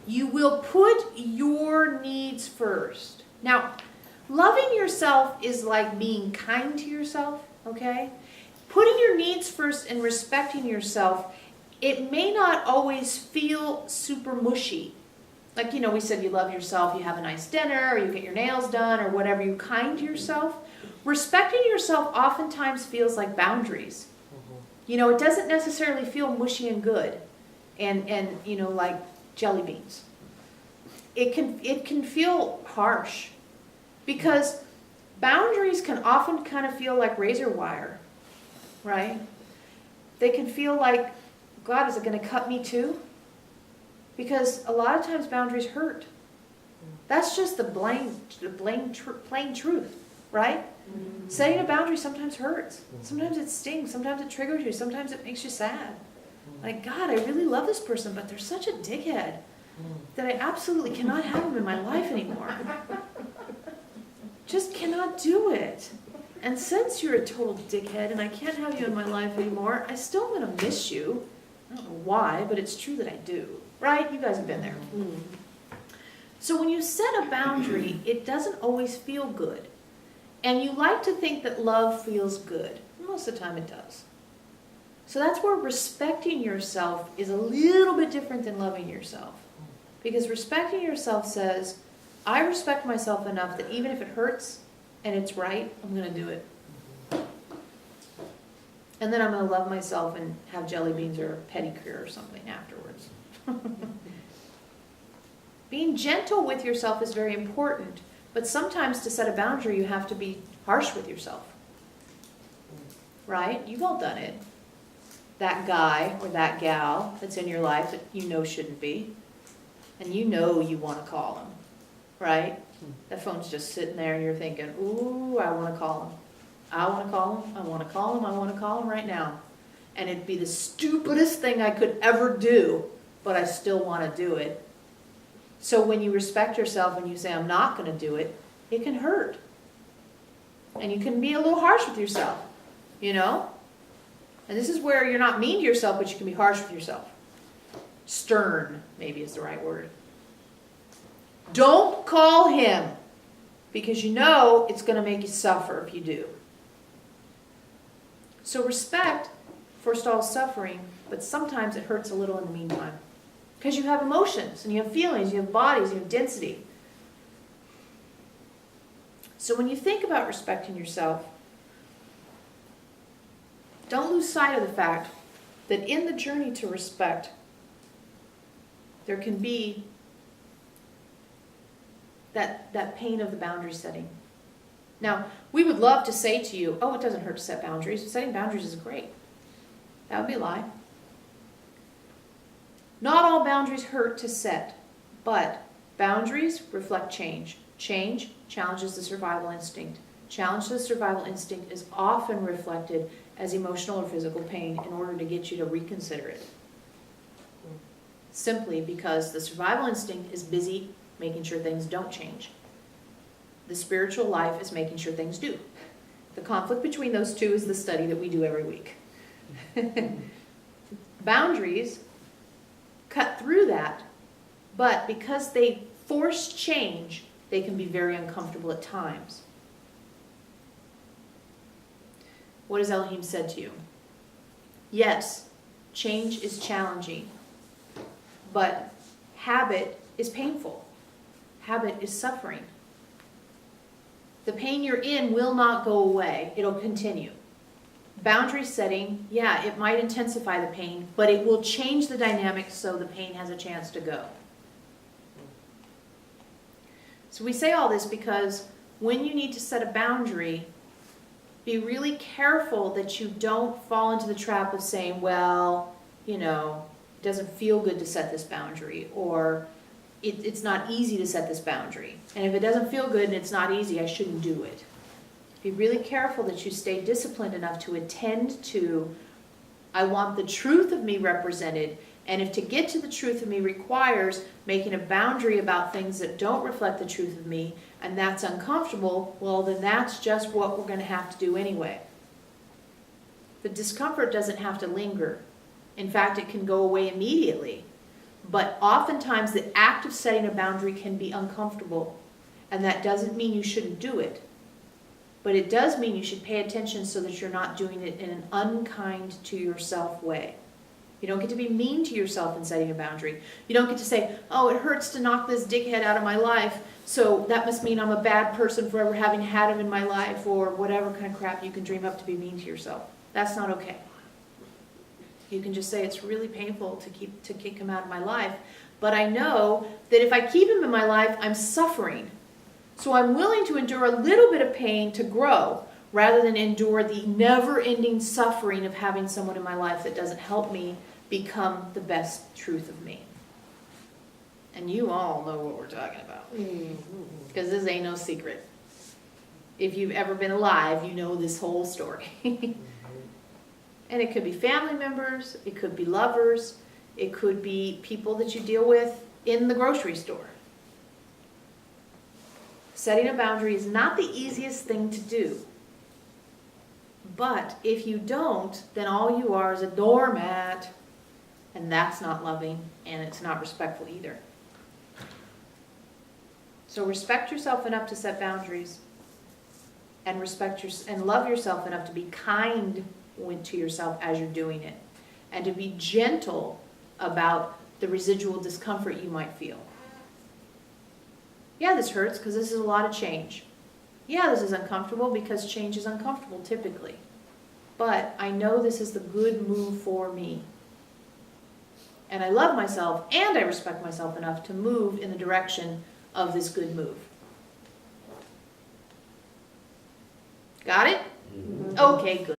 You will put your needs first. Now, loving yourself is like being kind to yourself, okay? Putting your needs first and respecting yourself, it may not always feel super mushy. Like, we said you love yourself, you have a nice dinner, or you get your nails done, or whatever, you're kind to yourself. Respecting yourself oftentimes feels like boundaries. It doesn't necessarily feel mushy and good and like jelly beans. It can feel harsh because boundaries can often kind of feel like razor wire, right? They can feel like, God, is it going to cut me too? Because a lot of times boundaries hurt. That's just the plain truth, right? Mm-hmm. Setting a boundary sometimes hurts. Sometimes it stings. Sometimes it triggers you. Sometimes it makes you sad. Like, God, I really love this person, but they're such a dickhead that I absolutely cannot have them in my life anymore. Just cannot do it. And since you're a total dickhead and I can't have you in my life anymore, I still am going to miss you. I don't know why, but it's true that I do. Right? You guys have been there. So when you set a boundary, it doesn't always feel good. And you like to think that love feels good. Most of the time it does. So that's where respecting yourself is a little bit different than loving yourself. Because respecting yourself says, I respect myself enough that even if it hurts and it's right, I'm going to do it. And then I'm going to love myself and have jelly beans or a pedicure or something afterwards. Being gentle with yourself is very important, but sometimes to set a boundary you have to be harsh with yourself. Right? You've all done it. That guy or that gal that's in your life that you know shouldn't be, and you know you want to call him, right? That phone's just sitting there and you're thinking, ooh, I want to call him. I want to call him. I want to call him. I want to call him right now. And it'd be the stupidest thing I could ever do, but I still want to do it. So when you respect yourself and you say, I'm not going to do it, it can hurt. And you can be a little harsh with yourself, And this is where you're not mean to yourself, but you can be harsh with yourself. Stern, maybe is the right word. Don't call him, because it's going to make you suffer if you do. So respect forestalls suffering, but sometimes it hurts a little in the meantime. Because you have emotions, and you have feelings, you have bodies, you have density. So when you think about respecting yourself, don't lose sight of the fact that in the journey to respect, there can be that pain of the boundary setting. Now, we would love to say to you, oh, it doesn't hurt to set boundaries. Setting boundaries is great. That would be a lie. Not all boundaries hurt to set, but boundaries reflect change. Change challenges the survival instinct. Challenge to the survival instinct is often reflected as emotional or physical pain in order to get you to reconsider it. Simply because the survival instinct is busy making sure things don't change. The spiritual life is making sure things do. The conflict between those two is the study that we do every week. Boundaries cut through that, but because they force change, they can be very uncomfortable at times. What has Elohim said to you? Yes, change is challenging, but habit is painful. Habit is suffering. The pain you're in will not go away. It'll continue. Boundary setting, yeah, it might intensify the pain, but it will change the dynamics so the pain has a chance to go. So we say all this because when you need to set a boundary, be really careful that you don't fall into the trap of saying, well, it doesn't feel good to set this boundary, or it's not easy to set this boundary. And if it doesn't feel good and it's not easy, I shouldn't do it. Be really careful that you stay disciplined enough to attend to, I want the truth of me represented, and if to get to the truth of me requires making a boundary about things that don't reflect the truth of me, and that's uncomfortable, well, then that's just what we're going to have to do anyway. The discomfort doesn't have to linger. In fact, it can go away immediately. But oftentimes the act of setting a boundary can be uncomfortable, and that doesn't mean you shouldn't do it. But it does mean you should pay attention so that you're not doing it in an unkind to yourself way. You don't get to be mean to yourself in setting a boundary. You don't get to say, oh, it hurts to knock this dickhead out of my life, so that must mean I'm a bad person for ever having had him in my life, or whatever kind of crap you can dream up to be mean to yourself. That's not okay. You can just say, it's really painful to kick him out of my life, but I know that if I keep him in my life, I'm suffering. So I'm willing to endure a little bit of pain to grow, rather than endure the never-ending suffering of having someone in my life that doesn't help me become the best truth of me. And you all know what we're talking about, because this ain't no secret. If you've ever been alive, you know this whole story. And it could be family members, it could be lovers, it could be people that you deal with in the grocery store. Setting a boundary is not the easiest thing to do. But if you don't, then all you are is a doormat. And that's not loving, and it's not respectful either. So respect yourself enough to set boundaries, and love yourself enough to be kind to yourself as you're doing it, and to be gentle about the residual discomfort you might feel. Yeah, this hurts because this is a lot of change. Yeah, this is uncomfortable because change is uncomfortable typically. But I know this is the good move for me. And I love myself and I respect myself enough to move in the direction of this good move. Got it? Okay, good.